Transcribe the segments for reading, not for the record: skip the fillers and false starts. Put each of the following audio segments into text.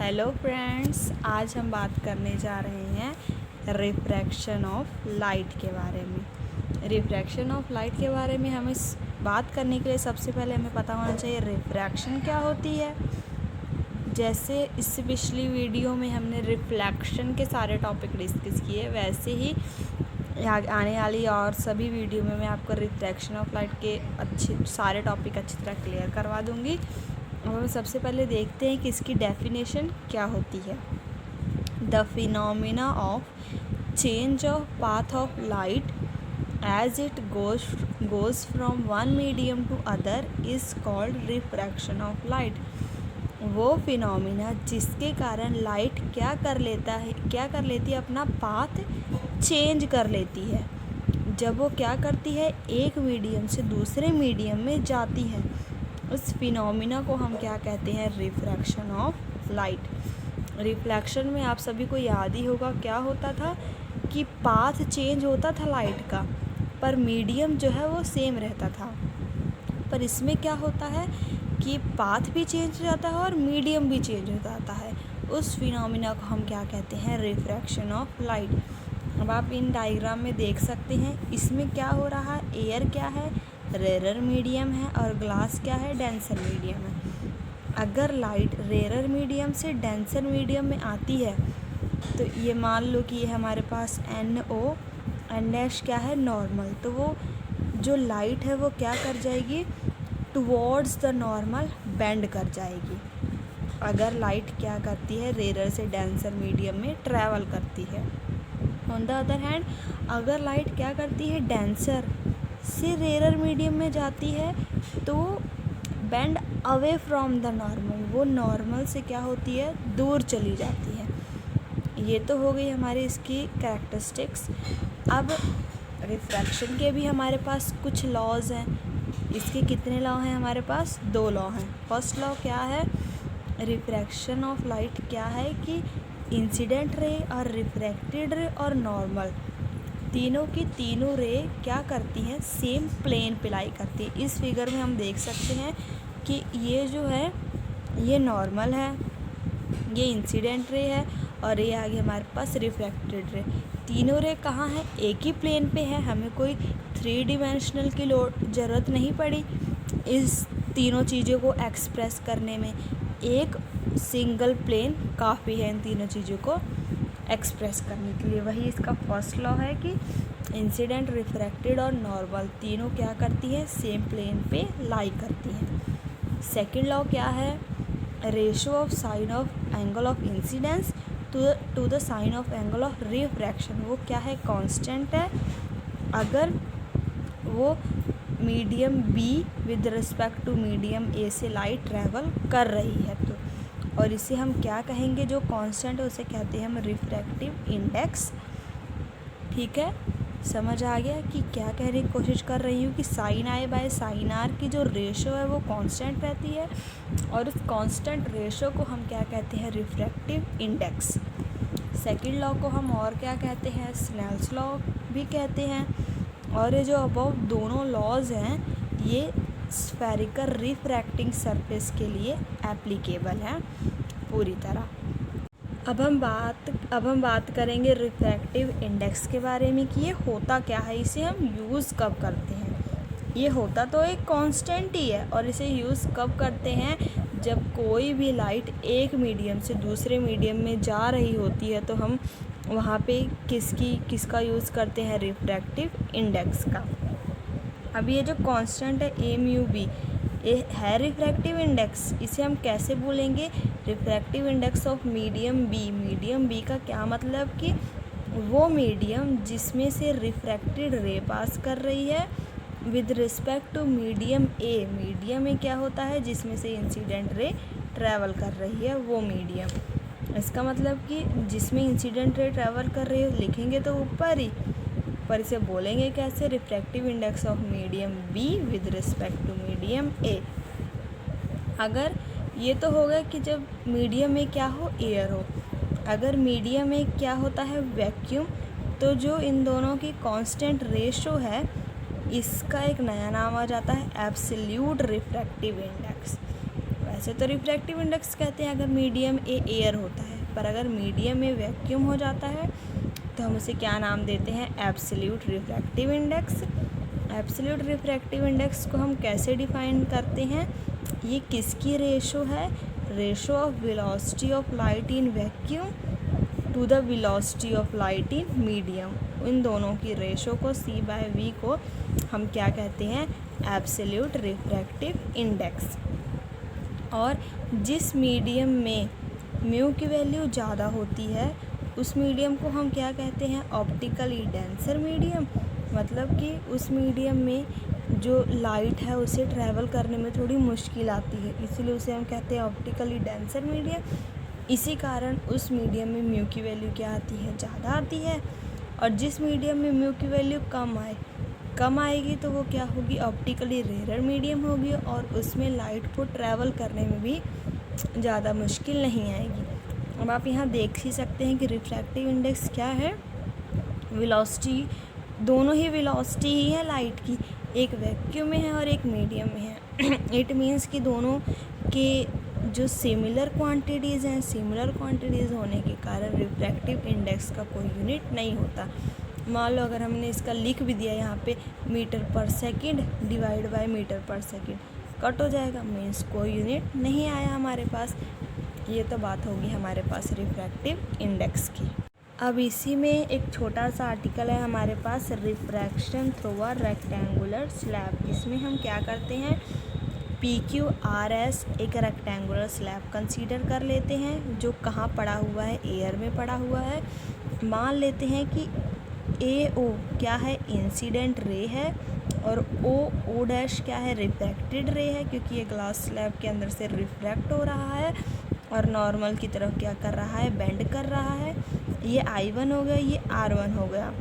Hello friends, आज हम बात करने जा रहे हैं रिफ्रैक्शन ऑफ लाइट के बारे में। रिफ्रैक्शन ऑफ लाइट के बारे में हमें बात करने के लिए सबसे पहले हमें पता होना चाहिए रिफ्रैक्शन क्या होती है। जैसे इससे पिछली वीडियो में हमने रिफ्लेक्शन के सारे टॉपिक डिस्कस किए, वैसे ही आने वाली और सभी वीडियो में मैं आपको रिफ्रैक्शन ऑफ लाइट के सारे टॉपिक अच्छी तरह क्लियर करवा दूँगी। अब हम सबसे पहले देखते हैं कि इसकी डेफिनेशन क्या होती है। The phenomena of change of path of light as it goes from one medium to other is called refraction of light. वो फिनोमिना जिसके कारण लाइट क्या कर लेती है, अपना पाथ चेंज कर लेती है। जब वो क्या करती है, एक मीडियम से दूसरे मीडियम में जाती है, उस फिनोमिना को हम क्या कहते हैं, रिफ्रैक्शन ऑफ लाइट। रिफ्लेक्शन में आप सभी को याद ही होगा क्या होता था कि पाथ चेंज होता था लाइट का, पर मीडियम जो है वो सेम रहता था। पर इसमें क्या होता है कि पाथ भी चेंज हो जाता है और मीडियम भी चेंज हो जाता है। उस फिनोमिना को हम क्या कहते हैं, रिफ्रैक्शन ऑफ लाइट। अब आप इन डायग्राम में देख सकते हैं, इसमें क्या हो रहा है, एयर क्या है, रेयर मीडियम है, और ग्लास क्या है, डेंसर मीडियम है। अगर लाइट रेयर मीडियम से डेंसर मीडियम में आती है तो ये मान लो कि ये हमारे पास NO एन डैश क्या है, नॉर्मल। तो वो जो लाइट है वो क्या कर जाएगी, टुवर्ड्स द नॉर्मल बेंड कर जाएगी। अगर लाइट क्या करती है, रेयर से डेंसर मीडियम में ट्रैवल करती है। ऑन द अदर हैंड, अगर लाइट क्या करती है, डेंसर से रेयर मीडियम में जाती है तो bend away from the normal, वो नॉर्मल से क्या होती है, दूर चली जाती है। ये तो हो गई हमारी इसकी कैरेक्टरिस्टिक्स। अब रिफ्रैक्शन के भी हमारे पास कुछ लॉज हैं। इसके कितने लॉ हैं, हमारे पास 2 लॉ हैं। फर्स्ट लॉ क्या है, रिफ्रैक्शन ऑफ लाइट क्या है कि इंसिडेंट रे और रिफ्रैक्टेड रे और नॉर्मल तीनों की तीनों रे क्या करती हैं, सेम प्लेन पे लाई करती है। इस फिगर में हम देख सकते हैं कि ये जो है ये नॉर्मल है, ये इंसिडेंट रे है, और ये आगे हमारे पास रिफ्रैक्टेड रे। तीनों रे कहाँ हैं, एक ही प्लेन पे है। हमें कोई 3 डिमेंशनल की ज़रूरत नहीं पड़ी इस तीनों चीज़ों को एक्सप्रेस करने में। एक सिंगल प्लेन काफ़ी है इन तीनों चीज़ों को एक्सप्रेस करने के लिए। वही इसका फर्स्ट लॉ है कि इंसिडेंट, रिफ्रैक्टेड और नॉर्मल तीनों क्या करती है, सेम प्लेन पे लाई करती हैं। सेकंड लॉ क्या है, ratio of sine of angle of incidence to the sine of angle of refraction. वो क्या है, कांस्टेंट है। अगर वो medium B with respect to medium A से लाइट ट्रैवल कर रही है तो, और इसे हम क्या कहेंगे, जो कांस्टेंट है उसे कहते हैं हम रिफ्रैक्टिव इंडेक्स। ठीक है, समझ आ गया कि क्या कहने की कोशिश कर रही हूँ कि sine I by sine R की जो रेशो है वो कांस्टेंट रहती है, और उस कांस्टेंट रेशो को हम क्या कहते हैं, रिफ्रैक्टिव इंडेक्स। सेकंड लॉ को हम और क्या कहते हैं, स्नेल्स लॉ भी कहते हैं। और ये जो अबव दोनों लॉज हैं ये स्फेरिकल रिफ्रैक्टिंग सरफेस के लिए एप्लीकेबल हैं पूरी तरह। अब हम बात करेंगे रिफ्रैक्टिव इंडेक्स के बारे में कि ये होता क्या है, इसे हम यूज़ कब करते हैं। ये होता तो एक कांस्टेंट ही है, और इसे यूज़ कब करते हैं, जब कोई भी लाइट एक मीडियम से दूसरे मीडियम में जा रही होती है तो हम वहाँ पे किसका यूज़ करते हैं, रिफ्रैक्टिव इंडेक्स का। अब ये जो कांस्टेंट है AμB, ये है रिफ्रैक्टिव इंडेक्स। इसे हम कैसे बोलेंगे, refractive index of medium B। Medium B का क्या मतलब कि वो मीडियम जिसमें से रिफ्रैक्टेड रे पास कर रही है with respect to medium A। Medium में क्या होता है, जिसमें से इंसिडेंट रे ट्रैवल कर रही है, वो मीडियम। इसका मतलब कि जिसमें इंसिडेंट रे ट्रैवल कर रही है लिखेंगे तो ऊपर ही, पर इसे बोलेंगे कैसे, refractive index of medium B with respect to medium A। अगर ये तो होगा कि जब मीडियम में क्या हो, एयर हो। अगर मीडियम में क्या होता है, वैक्यूम, तो जो इन दोनों की कांस्टेंट रेशो है इसका एक नया नाम आ जाता है एब्सोल्यूट रिफ्रैक्टिव इंडेक्स। वैसे तो रिफ्रैक्टिव इंडेक्स कहते हैं अगर मीडियम ए एयर होता है, पर अगर मीडियम में वैक्यूम हो जाता है तो हम उसे क्या नाम देते हैं, absolute refractive index. Absolute refractive index को हम कैसे डिफाइन करते हैं, ये किसकी रेशो है, ratio of velocity of light in vacuum to the velocity of light in medium. इन दोनों की रेशो को C/V को हम क्या कहते हैं, एब्सोल्यूट रिफ्रैक्टिव इंडेक्स। और जिस मीडियम में म्यू की वैल्यू ज़्यादा होती है उस मीडियम को हम क्या कहते हैं, ऑप्टिकली डेंसर मीडियम। मतलब कि उस मीडियम में जो लाइट है उसे ट्रैवल करने में थोड़ी मुश्किल आती है, इसीलिए उसे हम कहते हैं ऑप्टिकली डेंसर मीडियम। इसी कारण उस मीडियम में म्यू की वैल्यू क्या आती है, ज़्यादा आती है। और जिस मीडियम में म्यू की वैल्यू कम आएगी तो वो क्या होगी, ऑप्टिकली रेयर मीडियम होगी और उसमें लाइट को ट्रैवल करने में भी ज़्यादा मुश्किल नहीं आएगी। अब आप यहाँ देख ही सकते हैं कि रिफ्रैक्टिव इंडेक्स क्या है, वेलोसिटी, दोनों ही वेलोसिटी ही है लाइट की, एक वैक्यूम में है और एक मीडियम में है। इट मीन्स कि दोनों के जो सिमिलर क्वांटिटीज़ हैं, सिमिलर क्वांटिटीज़ होने के कारण रिफ्रैक्टिव इंडेक्स का कोई यूनिट नहीं होता। मान लो अगर हमने इसका लिख भी दिया यहाँ पे मीटर पर सेकंड डिवाइड बाय मीटर पर सेकंड, कट हो जाएगा, मीन्स कोई यूनिट नहीं आया हमारे पास। ये तो बात होगी हमारे पास रिफ्रैक्टिव इंडेक्स की। अब इसी में एक छोटा सा आर्टिकल है हमारे पास, refraction through a rectangular slab. इसमें हम क्या करते हैं, PQRS एक रेक्टेंगुलर स्लैब कंसीडर कर लेते हैं जो कहाँ पड़ा हुआ है, एयर में पड़ा हुआ है। मान लेते हैं कि AO क्या है, इंसिडेंट रे है, और O डैश क्या है, रिफ्रैक्टेड रे है, क्योंकि ये ग्लास स्लैब के अंदर से रिफ्रैक्ट हो रहा है और नॉर्मल की तरफ क्या कर रहा है, बेंड कर रहा है। ये I1 हो गया, ये R1 हो गया।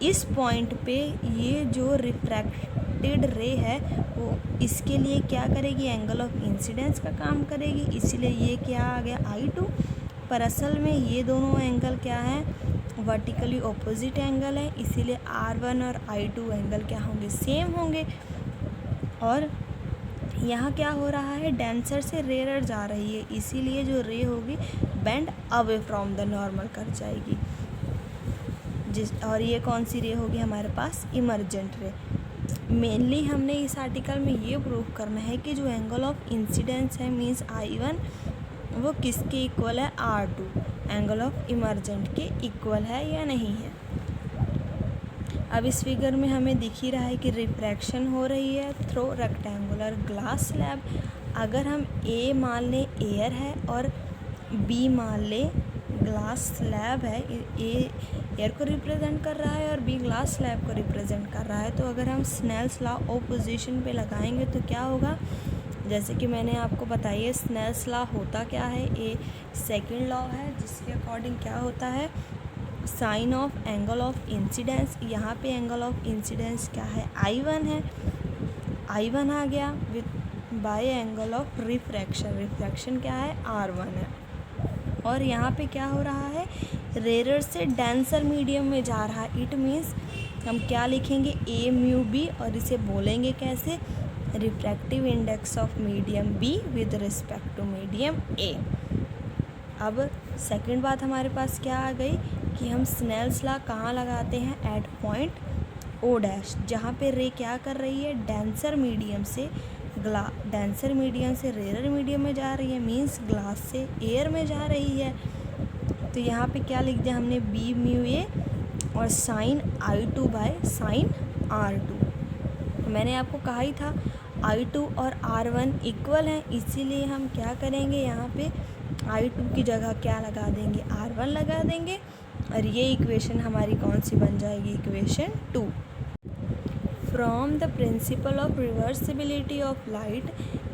इस पॉइंट पे ये जो रिफ्रैक्टेड रे है वो इसके लिए क्या करेगी, एंगल ऑफ इंसिडेंस का काम करेगी, इसलिए ये क्या आ गया, I2। पर असल में ये दोनों एंगल क्या है, वर्टिकली ऑपोजिट एंगल है, इसीलिए R1 और I2 एंगल क्या होंगे, सेम होंगे। और यहाँ क्या हो रहा है, डेंसर से रेयर जा रही है, इसीलिए जो रे होगी bend away from the normal कर जाएगी। और ये कौन सी रे होगी हमारे पास, इमर्जेंट रे। मेनली हमने इस आर्टिकल में ये प्रूव करना है कि जो एंगल ऑफ इंसिडेंस है मींस I1 वो किसके इक्वल है, R2, एंगल ऑफ इमर्जेंट के इक्वल है या नहीं है। अब इस फिगर में हमें दिख ही रहा है कि रिफ्रैक्शन हो रही है थ्रू रेक्टेंगुलर ग्लास स्लैब। अगर हम A मान लें एयर है और B मान लें ग्लास स्लैब है, A एयर को रिप्रेजेंट कर रहा है और B ग्लास स्लैब को रिप्रेजेंट कर रहा है, तो अगर हम स्नेल्स लॉ ऑपोजिशन पे लगाएंगे तो क्या होगा, जैसे कि मैंने आपको बताइए स्नेल्स लॉ होता क्या है, ये सेकंड लॉ है जिसके अकॉर्डिंग क्या होता है, sine of angle of incidence. यहाँ पे एंगल ऑफ इंसिडेंस क्या है, I1 है, I1 आ गया with by angle of refraction, refraction क्या है, R1 है। और यहाँ पे क्या हो रहा है, रेयर से डेंसर मीडियम में जा रहा है। इट मीन्स हम क्या लिखेंगे, A म्यू B, और इसे बोलेंगे कैसे, refractive index of medium B with respect to medium A। अब सेकंड बात हमारे पास क्या आ गई कि हम स्नेल्स लॉ कहाँ लगाते हैं, एट पॉइंट O डैश, जहाँ पे रे क्या कर रही है, डेंसर मीडियम से रेयर मीडियम में जा रही है, मींस ग्लास से एयर में जा रही है। तो यहाँ पे क्या लिख दिया हमने, B म्यू A और sine I2 by sine R2। मैंने आपको कहा ही था I2 और R1 इक्वल हैं, इसीलिए हम क्या करेंगे, यहाँ पे I2 की जगह क्या लगा देंगे, R1 लगा देंगे, और ये इक्वेशन हमारी कौन सी बन जाएगी, equation 2। From the principle of reversibility of light,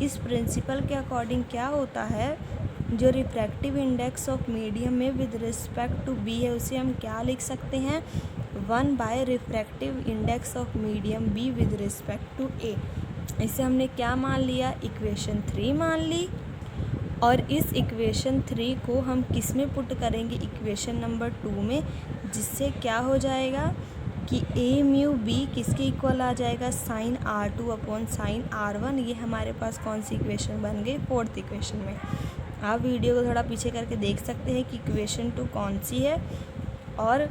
इस प्रिंसिपल के अकॉर्डिंग क्या होता है, जो रिफ्रैक्टिव इंडेक्स ऑफ मीडियम में विद रिस्पेक्ट टू B है उसे हम क्या लिख सकते हैं, 1 by refractive index of medium B with respect to A। इसे हमने क्या मान लिया, इक्वेशन 3 मान ली। और इस इक्वेशन 3 को हम किस में पुट करेंगे, इक्वेशन नंबर 2 में, जिससे क्या हो जाएगा, कि ए म्यू बी किसके इक्वल आ जाएगा, sign R2 upon sine R1। ये हमारे पास कौन सी इक्वेशन बन गई, फोर्थ इक्वेशन में। आप वीडियो को थोड़ा पीछे करके देख सकते हैं कि इक्वेशन 2 कौन सी है। और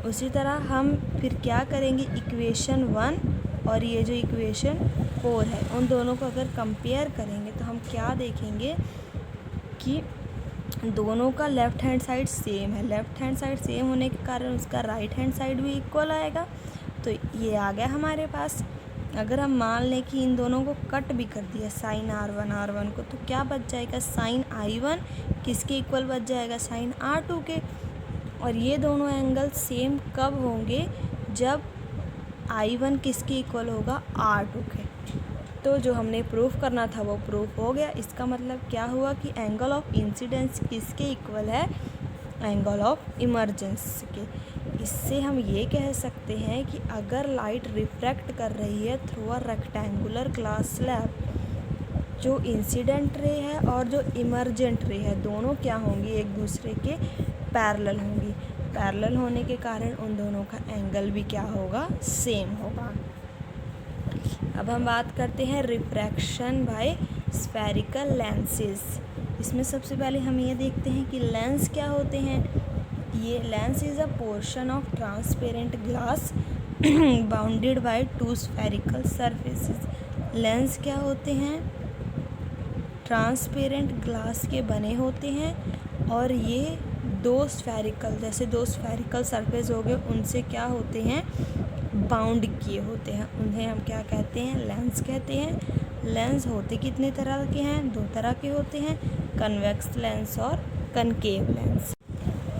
उसी तरह हम फिर क्या करेंगे, इक्वेशन 1 और ये जो इक्वेशन 4 है उन दोनों को अगर कंपेयर करेंगे तो हम क्या देखेंगे कि दोनों का लेफ़्ट हैंड साइड सेम है। लेफ़्ट हैंड साइड सेम होने के कारण उसका राइट हैंड साइड भी इक्वल आएगा। तो ये आ गया हमारे पास। अगर हम मान लें कि इन दोनों को कट भी कर दिया साइन R1 को, तो क्या बच जाएगा, साइन I1 किसके इक्वल बच जाएगा, साइन R2 के। और ये दोनों एंगल सेम कब होंगे, जब I1 किसके इक्वल होगा, R2 के। तो जो हमने प्रूफ करना था वो प्रूफ हो गया। इसका मतलब क्या हुआ कि एंगल ऑफ इंसिडेंस किसके इक्वल है, एंगल ऑफ इमर्जेंस के। इससे हम ये कह सकते हैं कि अगर लाइट रिफ्रैक्ट कर रही है through a rectangular glass slab, जो इंसिडेंट रे है और जो इमर्जेंट रे है दोनों क्या होंगी, एक दूसरे के पैरेलल होंगी। पैरेलल होने के कारण उन दोनों का एंगल भी क्या होगा, सेम होगा। अब हम बात करते हैं रिफ्रैक्शन बाय स्फेरिकल लेंसेज। इसमें सबसे पहले हम ये देखते हैं कि लेंस क्या होते हैं। ये lens is a portion of transparent glass bounded by 2 spherical surfaces. Lens क्या होते हैं, ट्रांसपेरेंट ग्लास के बने होते हैं और ये 2 स्फेरिकल, जैसे 2 स्फेरिकल सरफेस हो गए उनसे क्या होते हैं, बाउंड किए होते हैं। उन्हें हम क्या कहते हैं, लेंस कहते हैं। लेंस होते कितने तरह के हैं, 2 तरह के होते हैं, कन्वेक्स लेंस और कनकेव लेंस।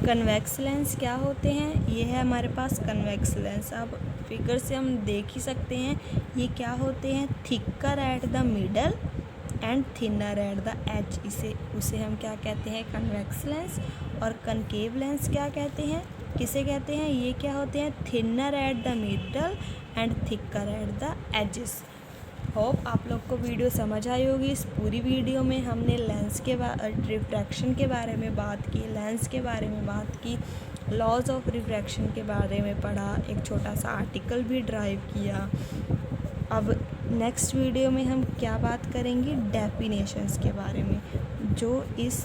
कन्वेक्स लेंस क्या होते हैं, ये है हमारे पास कन्वेक्स लेंस। अब फिगर से हम देख ही सकते हैं ये क्या होते हैं, thicker at the middle and thinner at the edge. उसे हम क्या कहते हैं, कन्वेक्स लेंस। और कनकेव लेंस क्या कहते हैं, किसे कहते हैं, ये क्या होते हैं, thinner at the middle and thicker at the edges. Hope आप लोग को वीडियो समझ आई होगी। इस पूरी वीडियो में हमने लेंस के रिफ्रैक्शन के बारे में बात की, लेंस के बारे में बात की, लॉज ऑफ रिफ्रैक्शन के बारे में पढ़ा, एक छोटा सा आर्टिकल भी ड्राइव किया। अब नेक्स्ट वीडियो में हम क्या बात करेंगे, डेफिनेशंस के बारे में, जो इस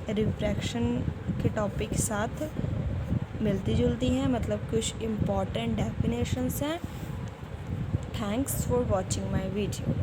रिफ्रैक्शन के टॉपिक के साथ मिलती जुलती हैं, मतलब कुछ इम्पॉर्टेंट डेफिनेशंस हैं। Thanks for watching my video.